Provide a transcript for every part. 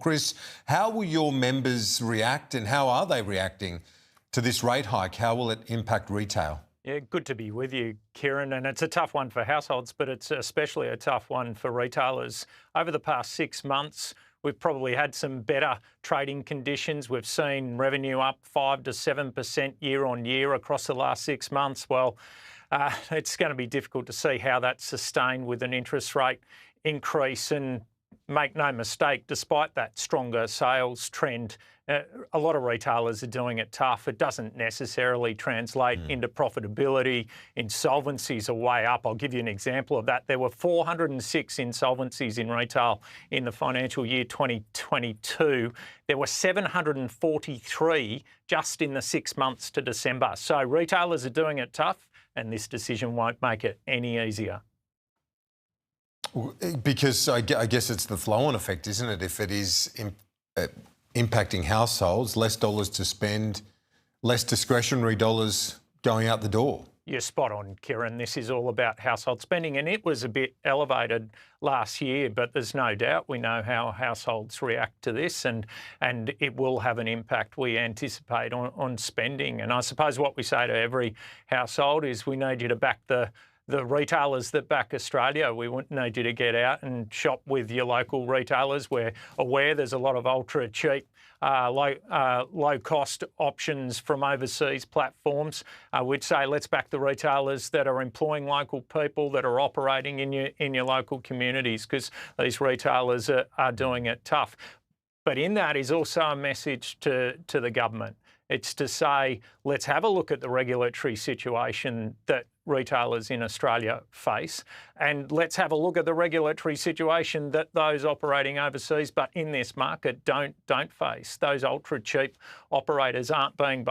Chris, how will your members react and how are they reacting to this rate hike? How will it impact retail? Yeah, good to be with you, Kieran. And it's a tough one for households, but it's especially a tough one for retailers. Over the past 6 months, we've probably had some better trading conditions. We've seen revenue up 5 to 7% year on year across the last 6 months. Well, it's going to be difficult to see how that's sustained with an interest rate increase. And make no mistake, despite that stronger sales trend, a lot of retailers are doing it tough. It doesn't necessarily translate into profitability. Insolvencies are way up. I'll give you an example of that. There were 406 insolvencies in retail in the financial year 2022. There were 743 just in the 6 months to December. So retailers are doing it tough, and this decision won't make it any easier. Because I guess it's the flow-on effect, isn't it? If it is impacting households, less dollars to spend, less discretionary dollars going out the door. You're spot on, Kieran. This is all about household spending, and it was a bit elevated last year, but there's no doubt we know how households react to this, and it will have an impact, we anticipate, on spending. And I suppose what we say to every household is we need you to back the retailers that back Australia. We need you to get out and shop with your local retailers. We're aware there's a lot of ultra cheap, low-cost options from overseas platforms. We'd say let's back the retailers that are employing local people, that are operating in your local communities, because these retailers are doing it tough. But in that is also a message to the government. It's to say, let's have a look at the regulatory situation that retailers in Australia face, and let's have a look at the regulatory situation that those operating overseas but in this market don't face. Those ultra cheap operators aren't being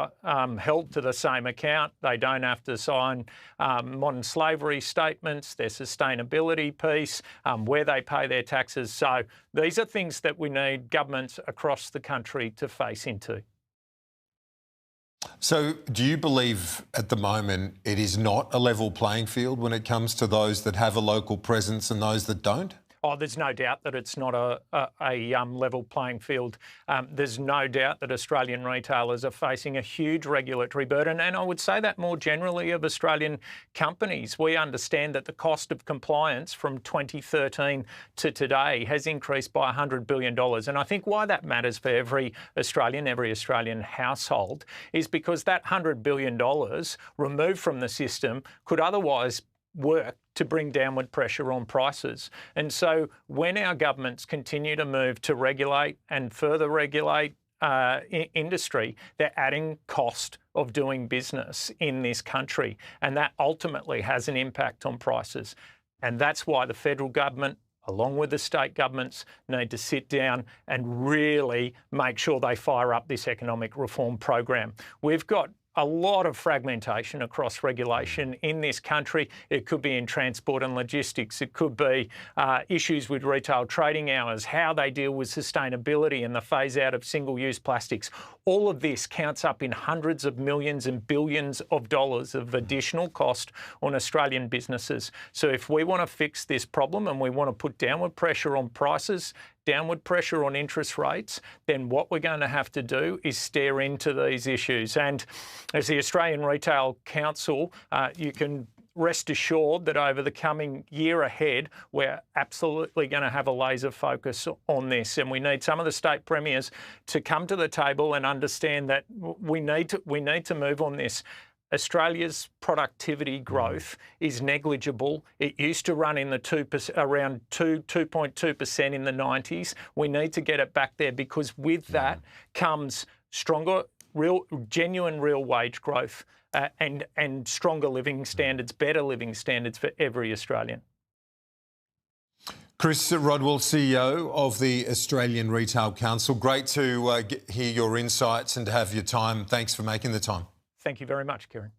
held to the same account. They don't have to sign modern slavery statements, their sustainability piece, where they pay their taxes. So these are things that we need governments across the country to face into. So do you believe at the moment it is not a level playing field when it comes to those that have a local presence and those that don't? Oh, there's no doubt that it's not a level playing field. There's no doubt that Australian retailers are facing a huge regulatory burden, and I would say that more generally of Australian companies. We understand that the cost of compliance from 2013 to today has increased by $100 billion. And I think why that matters for every Australian household is because that $100 billion removed from the system could otherwise work to bring downward pressure on prices. And so when our governments continue to move to regulate and further regulate industry, they're adding cost of doing business in this country, and that ultimately has an impact on prices. And that's why the federal government, along with the state governments, need to sit down and really make sure they fire up this economic reform program. We've got a lot of fragmentation across regulation in this country. It could be in transport and logistics. It could be issues with retail trading hours, how they deal with sustainability and the phase out of single-use plastics. All of this counts up in hundreds of millions and billions of dollars of additional cost on Australian businesses. So if we want to fix this problem and we want to put downward pressure on prices, downward pressure on interest rates, then what we're going to have to do is stare into these issues. And as the Australian Retail Council, you can rest assured that over the coming year ahead, we're absolutely going to have a laser focus on this. And we need some of the state premiers to come to the table and understand that we need to move on this. Australia's productivity growth is negligible. It used to run in the around 2.2% in the 90s. We need to get it back there, because with that comes stronger, genuine real wage growth and stronger living standards, better living standards for every Australian. Chris Rodwell, CEO of the Australian Retail Council. Great to hear your insights and to have your time. Thanks for making the time. Thank you very much, Kieran.